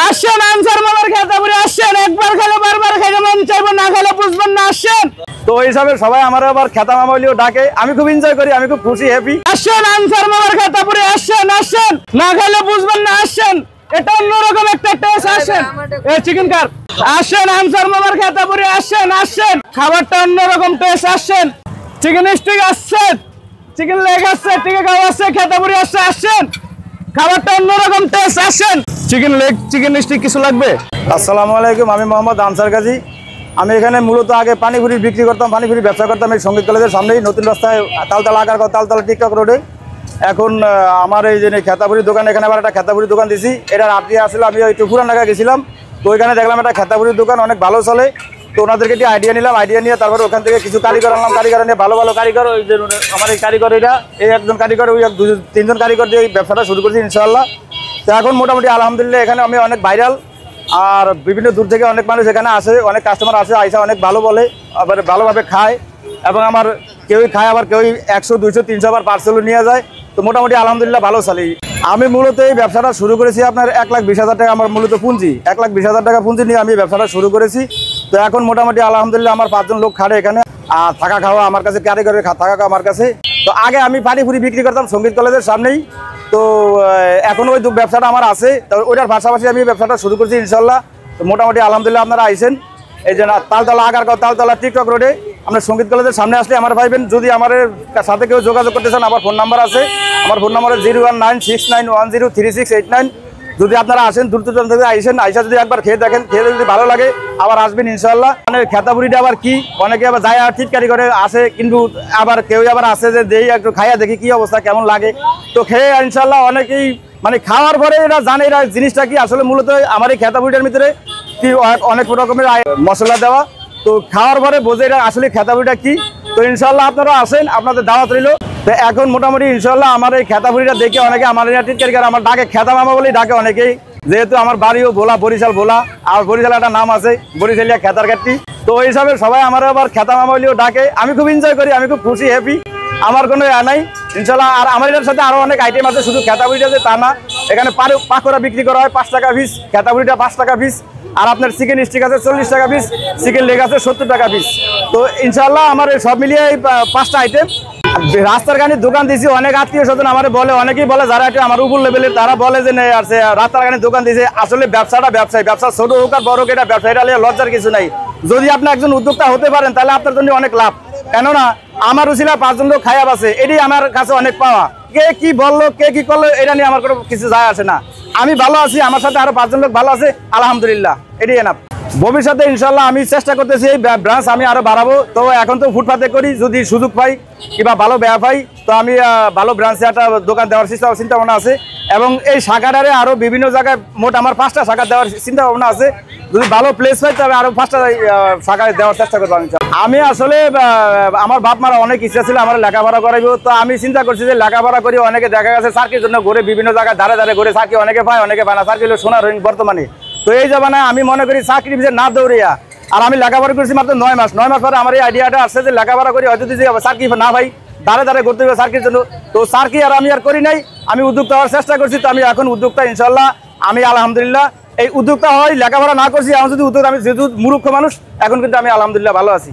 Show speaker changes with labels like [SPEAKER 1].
[SPEAKER 1] আসেন আনসার মামার খেতাপুরি আসেন, একবার খেলে বারবার খেতে মন চাইবো, না খেলে বুঝবেন না। আসেন।
[SPEAKER 2] তো ওই হিসাবে সবাই আমার আবার খেতা মামা বলেও ডাকে, আমি খুব এনজয় করি, আমি খুব খুশি হ্যাপি।
[SPEAKER 1] আসেন আনসার মামার খেতাপুরি আসেন, আসেন না খেলে বুঝবেন না। আসেন, এটা অন্যরকম একটা টেস্ট। আসেন এই চিকেন কার, আসেন আনসার মামার খেতাপুরি আসেন, আসেন খাবারটা অন্যরকম টেস্ট। আসেন চিকেন স্টিক আসছেন, চিকেন লেগ আসছে, টিকে খাওয়া আসছে, খেতাপুরি আসছে। আসেন খাবারটা অন্যরকম টেস্ট। আসেন চিকেন লেগ, চিকেন স্টিক কিছু লাগবে?
[SPEAKER 2] আসসালামু আলাইকুম, আমি মোহাম্মদ আনসার গাজী। আমি এখানে মূলত আগে পানিপুরি বিক্রি করতাম, পানিপুরি ব্যবসা করতাম এই সঙ্গীত কলেজের সামনেই, নতুন রাস্তায় তালতলা আগার তালতলা টিকটক রোডে। এখন আমার এই যে খেতাপুরির দোকান, এখানে আবার একটা খেতাপুরির দোকান দিছি। এটার আপনি আসলে আমি একটু পুরান ঢাকা গেছিলাম, তো ওইখানে দেখলাম একটা খেতাপুরির দোকান অনেক ভালো চলে। তো ওনাদেরকে একটি আইডিয়া নিলাম, আইডিয়া নিয়ে তারপরে ওখান থেকে কিছু কারিগর আনলাম, কারিগর নিয়ে ভালো ভালো কারিগর, ওই যে আমার এই কারিগর এটা, এই একজন কারিগর, ওই তিনজন কারিগর দিয়ে এই ব্যবসাটা শুরু করছি ইনশাআল্লাহ। তো এখন মোটামুটি আলহামদুলিল্লাহ এখানে আমি অনেক ভাইরাল, আর বিভিন্ন দূর থেকে অনেক মানুষ এখানে আসে, অনেক কাস্টমার আসে, আইসা অনেক ভালো বলে, আবার ভালোভাবে খায়। এবং আমার কেউই খায়, আবার কেউই 100, 200, 300 বার পার্সেলও নিয়ে যায়। তো মোটামুটি আলহামদুলিল্লাহ ভালো চলে। আমি মূলত এই ব্যবসাটা শুরু করেছি আপনার 1,20,000 টাকা আমার মূলত পুঁজি, 1,20,000 টাকা পুঁজি নিয়ে আমি ব্যবসাটা শুরু করেছি। তো এখন মোটামুটি আলহামদুলিল্লাহ আমার 5 জন লোক খাটে এখানে, আর থাকা খাওয়া আমার কাছে, কারিগরের থাকা খাওয়া আমার কাছে। তো আগে আমি পানিপুরি বিক্রি করতাম সঙ্গীত কলেজের সামনেই, তো এখন ওই ব্যবসাটা আমার আছে, তো ওইটার পাশাপাশি আমি ব্যবসাটা শুরু করছি ইনশাল্লাহ। তো মোটামুটি আলহামদুলিল্লাহ আপনারা আইসেন, এই যে তালতলা আগারগাঁও তালতলা টিকটক রোডে আমরা সঙ্গীত কলেজের সামনে আসলে আমার ভাইবেন। যদি আমার সাথে কেউ যোগাযোগ করতে চান, আমার ফোন নাম্বার আছে, আমার ফোন নাম্বার 01969103689। যদি আপনারা আসেন দূর দূরান্ত থেকে আইসেন, আইসা যদি একবার খেয়ে দেখেন, খেয়ে যদি ভালো লাগে আবার আসবেন ইনশাল্লাহ। মানে খেতাপুরিটা আবার কি, অনেকে আবার যায় আর টিটকারি করে আসে, কিন্তু আবার কেউ আবার আসে যে দেই একটু খাইয়া দেখি কি অবস্থা কেমন লাগে। তো খেয়ে ইনশাল্লাহ অনেকেই মানে খাওয়ার পরে এরা জানে এরা জিনিসটা কি আসলে। মূলত আমার এই খেতাপুরিটার ভিতরে কি অনেক রকমের মশলা দেওয়া, তো খাওয়ার পরে বোঝে এটা আসলে খেতাপুরিটা কি। তো ইনশাল্লাহ আপনারা আসেন, আপনাদের দাওয়াত রইল। তো এখন মোটামুটি ইনশাল্লাহ আমার এই খেতাপুরিটা দেখে অনেকে আমার টিটকারি আমার ডাকে খেতা মামা বলেই ডাকে অনেকেই, যেহেতু আমার বাড়িও ভোলা, বরিশাল ভোলা, আর বরিশাল একটা নাম আছে বরিশালিয়া খেতার ঘাটটি। তো ওই হিসাবে সবাই আমার আবার খেতা মামা বলেও ডাকে, আমি খুব এনজয় করি, আমি খুব খুশি হ্যাপি, আমার কোনো নাই ইনশাল্লাহ। আর আমার এটার সাথে আরও অনেক আইটেম আছে, শুধু খেতাপুরিটা যে তা না, এখানে পাকোড়া বিক্রি করা হয় 5 টাকা পিস, খেতাপুরিটা 5 টাকা পিস, আর আপনার চিকেন স্টিক আছে 40 টাকা পিস, চিকেন লেগ আছে 70 টাকা পিস। তো ইনশাল্লাহ আমার সব মিলিয়ে এই 5টা আইটেম। রাস্তার গানের দোকান দিয়েছি, অনেক আত্মীয় স্বজন আমার বলে, অনেকেই বলে যারা এটা আমার উপর লেভেলের, তারা বলে যে রাস্তার গানের দোকান দিয়েছে। আসলে ব্যবসাটা ব্যবসায়ী, ব্যবসা ছোট হোক আর বড় হোক, এটা ব্যবসা, এটা লজ্জার কিছু নাই। যদি আপনি একজন উদ্যোক্তা হতে পারেন তাহলে আপনার জন্য অনেক লাভ। কেননা আমার উছিলা 5 জন লোক খাইয়া আছে, এটি আমার কাছে অনেক পাওয়া। কে কি বললো, কে কি করলো, এটা নিয়ে আমার কোনো কিছু যায় আসে না। আমি ভালো আছি, আমার সাথে আরো 5 জন লোক ভালো আছে, আলহামদুলিল্লাহ, এটি এনাফ। ভবিষ্যতে ইনশাল্লাহ আমি চেষ্টা করতেছি এই ব্রাঞ্চ আমি আরো বাড়াবো। তো এখন তো ফুটপাতে করি, যদি সুযোগ পাই কিংবা ভালো ব্যয় পাই, তো আমি ভালো ব্রাঞ্চে একটা দোকান দেওয়ার চিন্তা ভাবনা আছে। এবং এই শাখাটারে আরো বিভিন্ন জায়গায় মোট আমার 5টা শাখা দেওয়ার চিন্তা ভাবনা আছে। যদি ভালো প্লেস পাই তবে আরো 5টা শাখায় দেওয়ার চেষ্টা করবো। আমি আসলে আমার বাপ মারা অনেক ইচ্ছা ছিল আমার লেখাপড়া করাইবো, তো আমি চিন্তা করছি যে লেখাপড়া করি। অনেকে দেখা গেছে চাকরির জন্য ঘুরে, বিভিন্ন জায়গায় ধারে ধারে ঘুরে চাকরি, অনেকে পায় অনেকে পায় না। চাকরি হলো সোনার হরিণ বর্তমানে। তো এই জামানায় আমি মনে করি চাকরি পিছিয়ে না দৌড়িয়া, আর আমি লেখাপড়া করছি মাত্র 9 মাস। 9 মাস পরে আমার এই আইডিয়াটা আসছে যে লেখাপড়া করি, হয়তো যদি চাকরি না ভাই ধারে ধারে করতে হবে চাকরির জন্য। তো চাকরি আর আমি আর করি নাই, আমি উদ্যোক্তা হওয়ার চেষ্টা করছি। তো আমি এখন উদ্যোক্তা ইনশাল্লাহ। আমি আলহামদুলিল্লাহ এই উদ্যোক্তা হয়, লেখাপড়া না করছি, এখন যদি উদ্যোক্তা, আমি যেহেতু মূর্খ মানুষ, এখন কিন্তু আমি আলহামদুলিল্লাহ ভালো আছি।